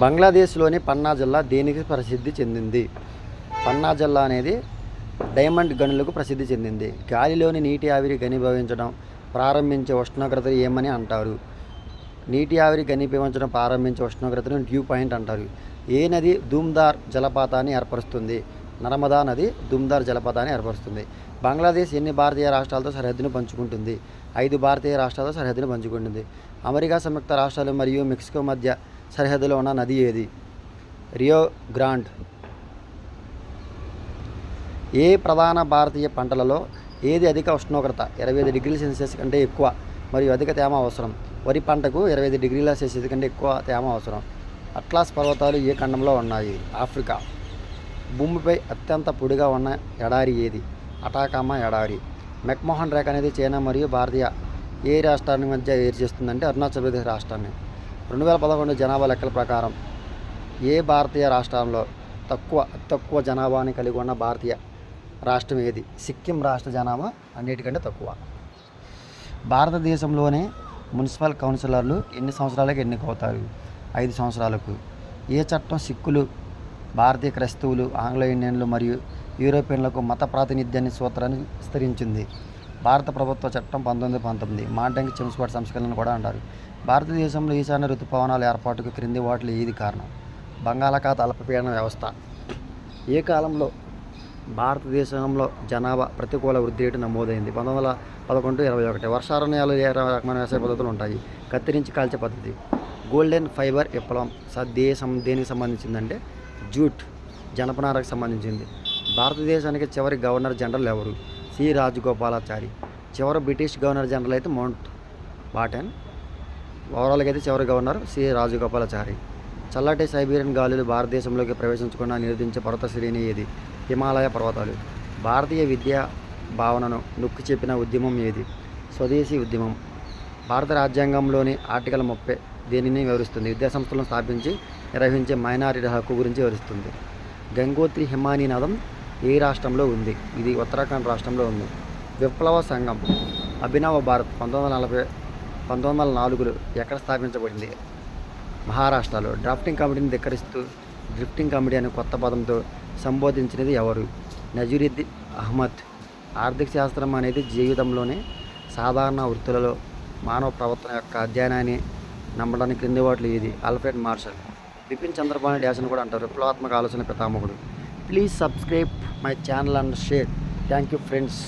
బంగ్లాదేశ్లోని పన్నా జిల్లా దేనికి ప్రసిద్ధి చెందింది? పన్నా జిల్లా అనేది డైమండ్ గనులకు ప్రసిద్ధి చెందింది. గాలిలోని నీటి ఆవిరి ఘనీభవించడం ప్రారంభించే ఉష్ణోగ్రతను ఏమని అంటారు? నీటి ఆవిరి ఘనీభవించడం ప్రారంభించే ఉష్ణోగ్రతను డ్యూ పాయింట్ అంటారు. ఏ నది ధూమ్ధార్ జలపాతాన్ని ఏర్పరుస్తుంది? నర్మదా నది ధూమ్ధార్ జలపాతాన్ని ఏర్పరుస్తుంది. బంగ్లాదేశ్ ఎన్ని భారతీయ రాష్ట్రాలతో సరిహద్దును పంచుకుంటుంది? 5 భారతీయ రాష్ట్రాలతో సరిహద్దును పంచుకుంటుంది. అమెరికా సంయుక్త రాష్ట్రాలు మరియు మెక్సికో మధ్య సరిహద్దులో ఉన్న నది ఏది? Rio grand. ఏ ప్రధాన భారతీయ పంటలలో ఏది అధిక ఉష్ణోగ్రత 25 డిగ్రీల సెల్సియస్ కంటే ఎక్కువ మరియు అధిక తేమ అవసరం? వరి పంటకు 25 డిగ్రీల సెల్సియస్ కంటే ఎక్కువ తేమ అవసరం. అట్లాస్ పర్వతాలు ఏ ఖండంలో ఉన్నాయి? ఆఫ్రికా. భూమిపై అత్యంత పొడిగా ఉన్న ఎడారి ఏది? అటాకామా ఎడారి. మెక్మోహన్ రేఖ అనేది చైనా మరియు భారతీయ ఏ రాష్ట్రాన్ని మధ్య వేరు చేస్తుందంటే అరుణాచల్ ప్రదేశ్ రాష్ట్రాన్ని. 2011 జనాభా లెక్కల ప్రకారం ఏ భారతీయ రాష్ట్రంలో తక్కువ జనాభాని కలిగి ఉన్న భారతీయ రాష్ట్రం ఏది? సిక్కిం రాష్ట్ర జనాభా అన్నిటికంటే తక్కువ. భారతదేశంలోనే మున్సిపల్ కౌన్సిలర్లు ఎన్ని సంవత్సరాలకు ఎన్నికవుతారు? 5 సంవత్సరాలకు. ఏ చట్టం సిక్కులు, భారతీయ క్రైస్తవులు, ఆంగ్లో ఇండియన్లు మరియు యూరోపియన్లకు మత ప్రాతినిధ్యాన్ని సూత్రాన్ని విస్తరించింది? భారత ప్రభుత్వ చట్టం 1919. మాంటంగి చెమ్స్ఫోర్డ్ సంస్కరణను కూడా అంటారు. భారతదేశంలో ఈశాన్య ఋతుపవనాల ఏర్పాటుకు క్రింది వాటిలో ఏది కారణం? బంగాళాఖాత అల్పపీడన వ్యవస్థ. ఏ కాలంలో భారతదేశంలో జనాభా ప్రతికూల వృద్ధి రేటు నమోదైంది? 1911-21. వర్షారణ్యాలు ఏ రకమైన వ్యవసాయ పద్ధతులు ఉంటాయి? కత్తిరించి కాల్చే పద్ధతి. గోల్డెన్ ఫైబర్ విప్లవం దేనికి సంబంధించిందంటే జూట్, జనపనారకు సంబంధించింది. భారతదేశానికి చివరి గవర్నర్ జనరల్ ఎవరు? సి రాజగోపాలాచారి. చివరి బ్రిటిష్ గవర్నర్ జనరల్ అయితే మౌంట్ బాటన్. ఓవరాల్గా అయితే చివరి గవర్నర్ సి రాజగోపాలాచారి. చల్లటి సైబీరియన్ గాలులు భారతదేశంలోకి ప్రవేశించకుండా నిరోధించే పర్వత శ్రేణి ఏది? హిమాలయ పర్వతాలు. భారతీయ విద్యా భావనను నొక్కి చెప్పిన ఉద్యమం ఏది? స్వదేశీ ఉద్యమం. భారత రాజ్యాంగంలోని ఆర్టికల్ 30 దేనిని వివరిస్తుంది? విద్యాసంస్థలను స్థాపించి నిర్వహించే మైనారిటీ హక్కు గురించి వివరిస్తుంది. గంగోత్రి హిమానీ నదం ఏ రాష్ట్రంలో ఉంది? ఇది ఉత్తరాఖండ్ రాష్ట్రంలో ఉంది. విప్లవ సంఘం అభినవ భారత్ 1904లో ఎక్కడ స్థాపించబడింది? మహారాష్ట్రలో. డ్రాఫ్టింగ్ కమిటీని ధిక్కరిస్తూ డ్రిఫ్టింగ్ కమిటీ అనే కొత్త పదంతో సంబోధించినది ఎవరు? నజీరుద్దీన్ అహ్మద్. ఆర్థిక శాస్త్రం అనేది జీవితంలోనే సాధారణ వృత్తులలో మానవ ప్రవర్తన యొక్క అధ్యయనాన్ని నమ్మడానికి క్రింది వాటిలో ఏది? Alfred Marshall. బిపిన్ చంద్రపాణి డ్యాస్ని కూడా అంటారు విప్లవాత్మక ఆలోచన పితామహుడు. Please subscribe my channel and share. Thank you friends.